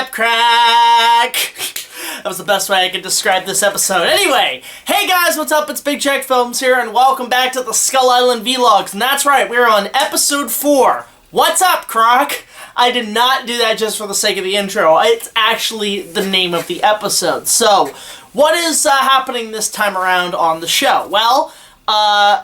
Snap crack! That was the best way I could describe this episode. Anyway, hey guys, what's up? It's BigJackFilms here, and welcome back to the Skull Island Vlogs. And that's right, we're on episode 4. What's up, Croc? I did not do that just for the sake of the intro. It's actually the name of the episode. So, what is happening this time around on the show? Well,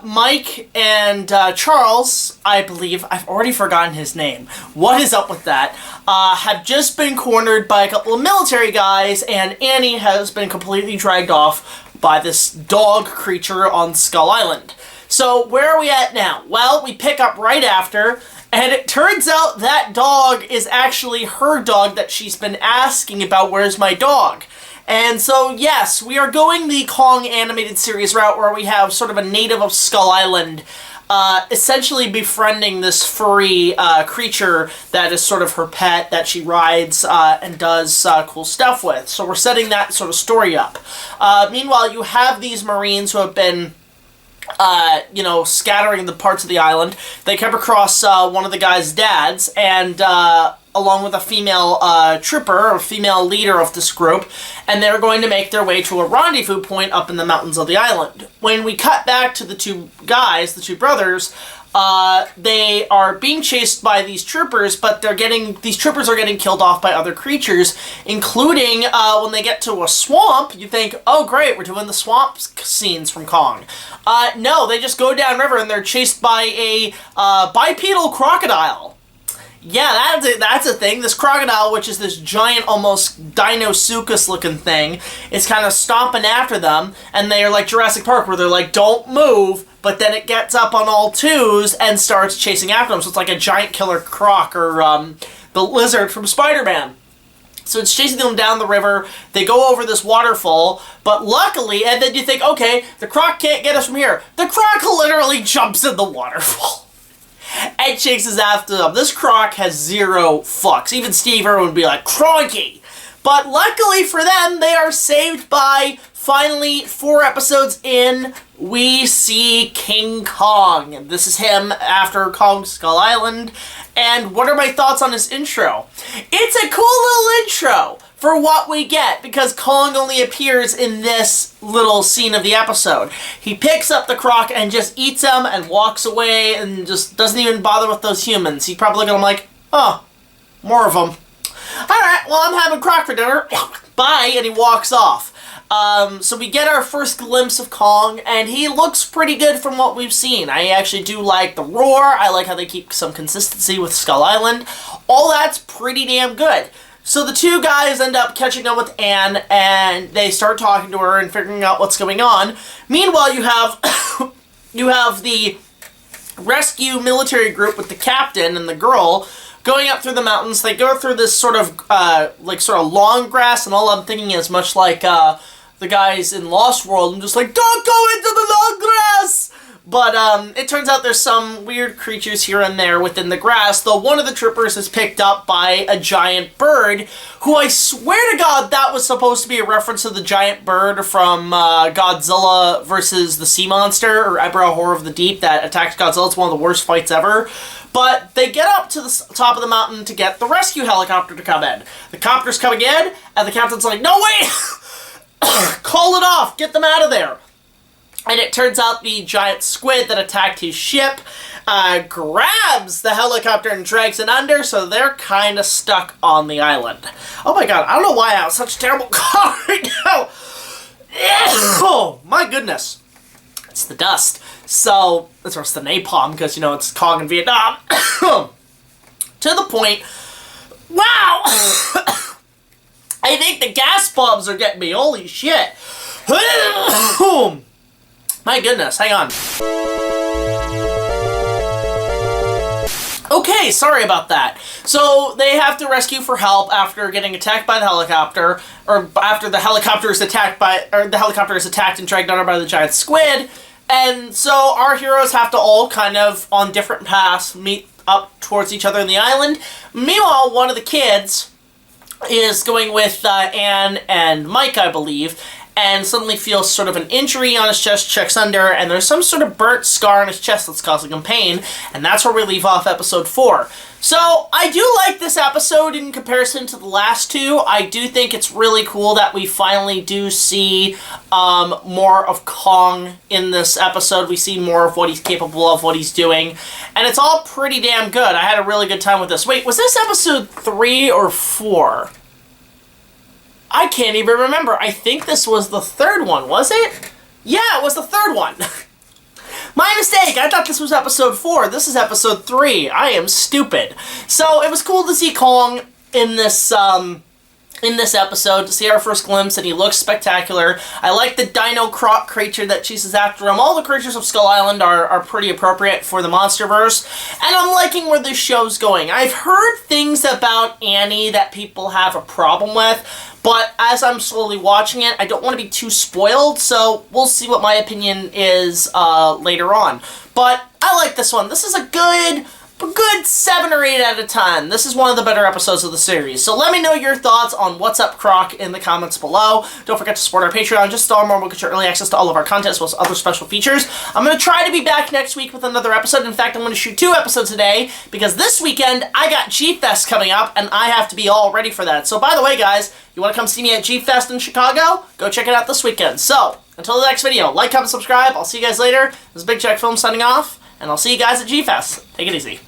Mike and Charles, I believe, I've already forgotten his name. What is up with that? Have just been cornered by a couple of military guys, and Annie has been completely dragged off by this dog creature on Skull Island. So, where are we at now? Well, we pick up right after, and it turns out that dog is actually her dog that she's been asking about, where's my dog? And so, yes, we are going the Kong animated series route where we have sort of a native of Skull Island essentially befriending this furry creature that is sort of her pet that she rides and does cool stuff with. So we're setting that sort of story up. Meanwhile, you have these Marines who have been scattering the parts of the island. They come across one of the guy's dads, and along with a female trooper, or female leader of this group, and they're going to make their way to a rendezvous point up in the mountains of the island. When we cut back to the two guys, the two brothers, they are being chased by these troopers, but these troopers are getting killed off by other creatures, including when they get to a swamp. You think, oh great, we're doing the swamp scenes from Kong. No, they just go downriver and they're chased by a bipedal crocodile. Yeah, that's a thing. This crocodile, which is this giant, almost Dinosuchus looking thing, is kind of stomping after them, and they are like Jurassic Park, where they're like, don't move, but then it gets up on all twos and starts chasing after them. So it's like a giant killer croc, or the lizard from Spider-Man. So it's chasing them down the river. They go over this waterfall, but luckily, and then you think, okay, the croc can't get us from here. The croc literally jumps in the waterfall and chases after them. This croc has zero fucks. Even Steve Irwin would be like, crikey! But luckily for them, they are saved by, finally, 4 episodes in, we see King Kong. This is him after Kong Skull Island. And what are my thoughts on his intro? It's a cool little intro for what we get, because Kong only appears in this little scene of the episode. He picks up the croc and just eats him and walks away and just doesn't even bother with those humans. He'd probably look at them like, oh, more of them. Alright, well, I'm having croc for dinner. Bye, and he walks off. So we get our first glimpse of Kong, and he looks pretty good from what we've seen. I actually do like the roar. I like how they keep some consistency with Skull Island. All that's pretty damn good. So the two guys end up catching up with Anne, and they start talking to her and figuring out what's going on. Meanwhile, you have you have the rescue military group with the captain and the girl going up through the mountains. They go through this sort of long grass, and all I'm thinking is much like the guys in Lost World. I'm just like, don't go into the long grass! But it turns out there's some weird creatures here and there within the grass, though one of the troopers is picked up by a giant bird, who I swear to God that was supposed to be a reference to the giant bird from Godzilla versus the Sea Monster, or Eyebrow Horror of the Deep, that attacked Godzilla. It's one of the worst fights ever. But they get up to the top of the mountain to get the rescue helicopter to come in. The copter's coming in, and the captain's like, no, wait! Call it off! Get them out of there! And it turns out the giant squid that attacked his ship grabs the helicopter and drags it under, so they're kind of stuck on the island. Oh my god, I don't know why I have such a terrible cough right now. Oh my goodness. It's the dust. So, it's the napalm, because, it's Kong in Vietnam. To the point, wow! I think the gas bombs are getting me, holy shit. My goodness, hang on. Okay, sorry about that. So, they have to rescue for help after getting attacked by the helicopter, or after the helicopter is attacked and dragged under by the giant squid. And so our heroes have to all kind of, on different paths, meet up towards each other in the island. Meanwhile, one of the kids is going with Anne and Mike, I believe, and suddenly feels sort of an injury on his chest, checks under, and there's some sort of burnt scar on his chest that's causing him pain, and that's where we leave off episode 4. So, I do like this episode in comparison to the last two. I do think it's really cool that we finally do see more of Kong in this episode. We see more of what he's capable of, what he's doing, and it's all pretty damn good. I had a really good time with this. Wait, was this episode 3 or 4? I can't even remember. I think this was the third one, was it? Yeah, it was the third one. My mistake! I thought this was episode 4. This is episode 3. I am stupid. So, it was cool to see Kong in this episode, to see our first glimpse, and he looks spectacular. I like the Dino Croc creature that chases after him. All the creatures of Skull Island are pretty appropriate for the Monsterverse, and I'm liking where this show's going. I've heard things about Annie that people have a problem with, but as I'm slowly watching it, I don't want to be too spoiled, so we'll see what my opinion is later on. But I like this one. This is a good 7 or 8 out of 10. This is one of the better episodes of the series. So let me know your thoughts on What's Up Croc in the comments below. Don't forget to support our Patreon. Just $1 more will get you early access to all of our content as well as other special features. I'm going to try to be back next week with another episode. In fact, I'm going to shoot 2 episodes a day because this weekend I got G-Fest coming up and I have to be all ready for that. So by the way, guys, you want to come see me at G-Fest in Chicago? Go check it out this weekend. So until the next video, like, comment, subscribe. I'll see you guys later. This is BigJackFilms signing off, and I'll see you guys at G-Fest. Take it easy.